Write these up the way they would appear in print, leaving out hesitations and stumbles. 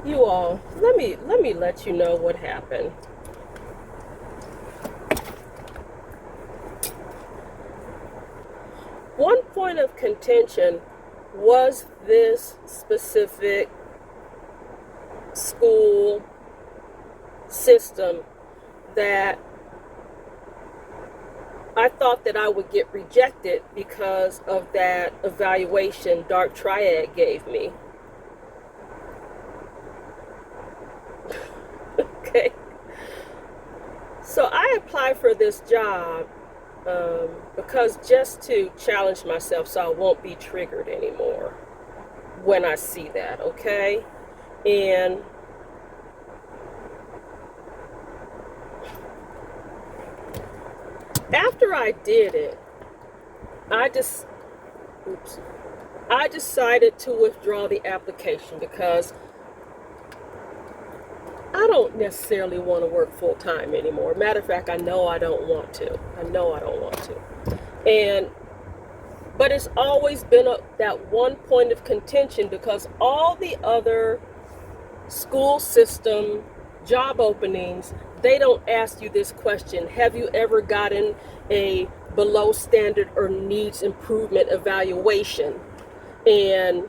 You all, let me let you know what happened. One point of contention was this specific school system that I thought that I would get rejected because of that evaluation Dark Triad gave me. Okay. So I applied for this job because just to challenge myself so I won't be triggered anymore when I see that, okay? And after I did it, I decided to withdraw the application because I don't necessarily want to work full time anymore. Matter of fact, I know I don't want to. But it's always been that one point of contention because all the other school system job openings, they don't ask you this question. Have you ever gotten a below standard or needs improvement evaluation? And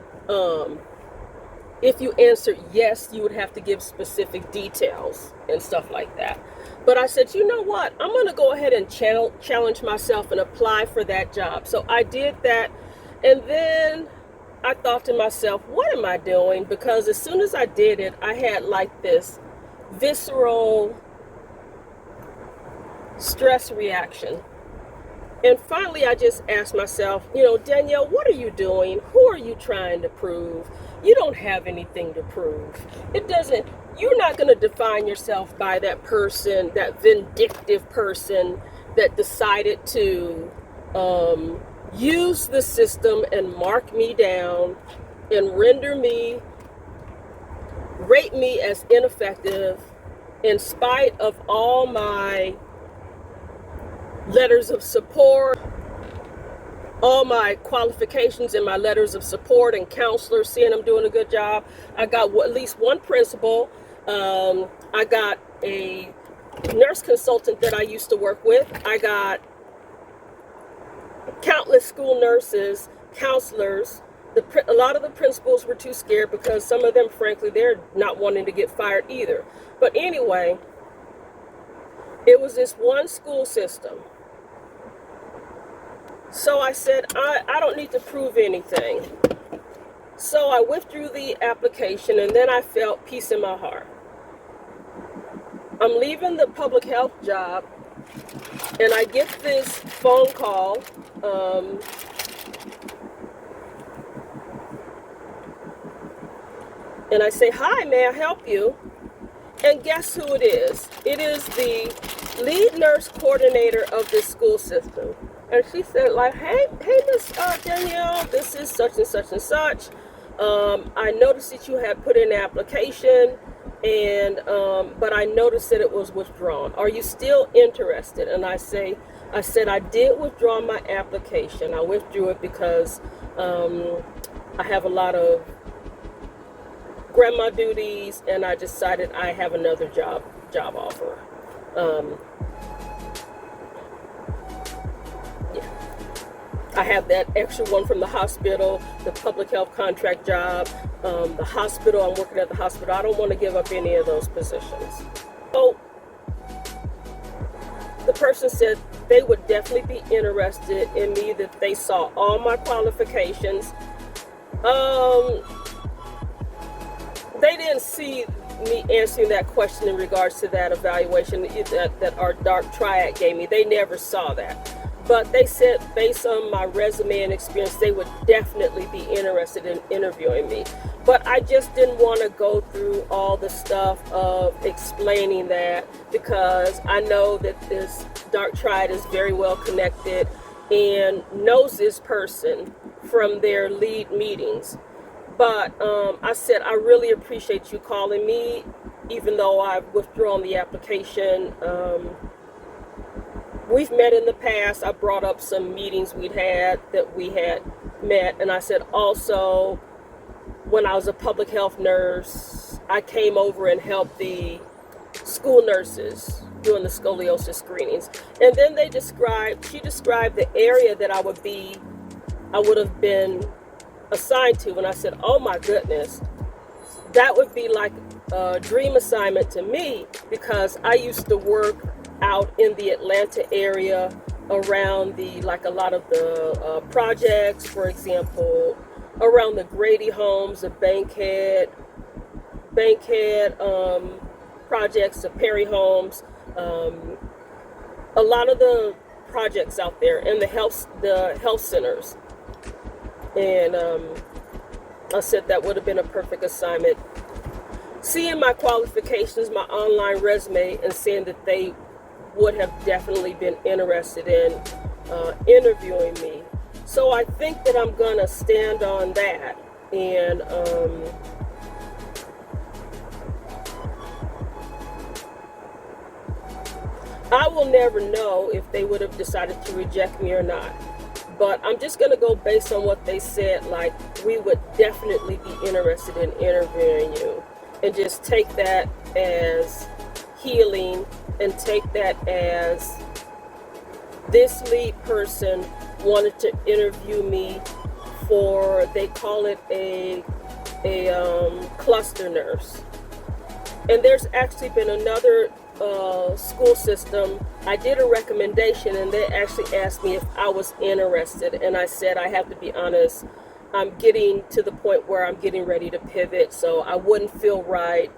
if you answered yes, you would have to give specific details and stuff like that. But I said, you know what? I'm going to go ahead and challenge myself and apply for that job. So I did that. And then I thought to myself, what am I doing? Because as soon as I did it, I had like this visceral stress reaction. And finally, I just asked myself, Danielle, what are you doing? Who are you trying to prove? You don't have anything to prove. You're not going to define yourself by that person, that vindictive person that decided to use the system and mark me down and rate me as ineffective in spite of all my letters of support, all my qualifications and my letters of support and counselors saying I'm doing a good job. I got at least one principal. I got a nurse consultant that I used to work with. I got countless school nurses, counselors. A lot of the principals were too scared because some of them, frankly, they're not wanting to get fired either. But anyway, it was this one school system. So I said, I don't need to prove anything. So I withdrew the application and then I felt peace in my heart. I'm leaving the public health job and I get this phone call. And I say, hi, may I help you? And guess who it is? It is the lead nurse coordinator of this school system. And she said, like, hey, Miss Danielle, this is such and such and such. I noticed that you had put in an application, and but I noticed that it was withdrawn. Are you still interested? And I said I did withdraw my application. I withdrew it because I have a lot of grandma duties, and I decided I have another job offer. I have that extra one from the hospital, the public health contract job, the hospital. I'm working at the hospital. I don't want to give up any of those positions. So the person said they would definitely be interested in me, that they saw all my qualifications. They didn't see me answering that question in regards to that evaluation that our Dark Triad gave me. They never saw that. But they said based on my resume and experience, they would definitely be interested in interviewing me. But I just didn't want to go through all the stuff of explaining that, because I know that this Dark Triad is very well connected and knows this person from their lead meetings. But I said, I really appreciate you calling me, even though I've withdrawn the application. We've met in the past. I brought up some meetings we had met. And I said, also, when I was a public health nurse, I came over and helped the school nurses doing the scoliosis screenings. And then she described the area that I would have been assigned to. And I said, oh my goodness, that would be like a dream assignment to me, because I used to work out in the Atlanta area around a lot of the projects, for example, around the Grady homes, the Bankhead projects, the Perry homes, a lot of the projects out there, and the health centers. And I said that would have been a perfect assignment. Seeing my qualifications, my online resume, and seeing that they would have definitely been interested in interviewing me. So I think that I'm gonna stand on that. And I will never know if they would have decided to reject me or not. But I'm just going to go based on what they said, like, we would definitely be interested in interviewing you. And just take that as healing, and take that as this lead person wanted to interview me for, they call it a cluster nurse. And there's actually been another school system. I did a recommendation, and they actually asked me if I was interested, and I said, I have to be honest, I'm getting to the point where I'm getting ready to pivot, so I wouldn't feel right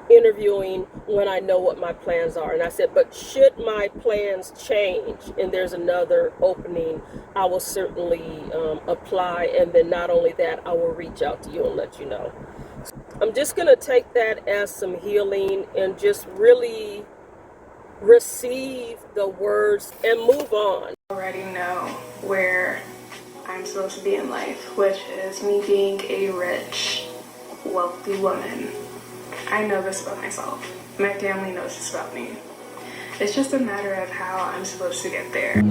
interviewing when I know what my plans are. And I said, but should my plans change and there's another opening, I will certainly apply, and then not only that, I will reach out to you and let you know. I'm just going to take that as some healing and just really receive the words and move on. I already know where I'm supposed to be in life, which is me being a rich, wealthy woman. I know this about myself. My family knows this about me. It's just a matter of how I'm supposed to get there.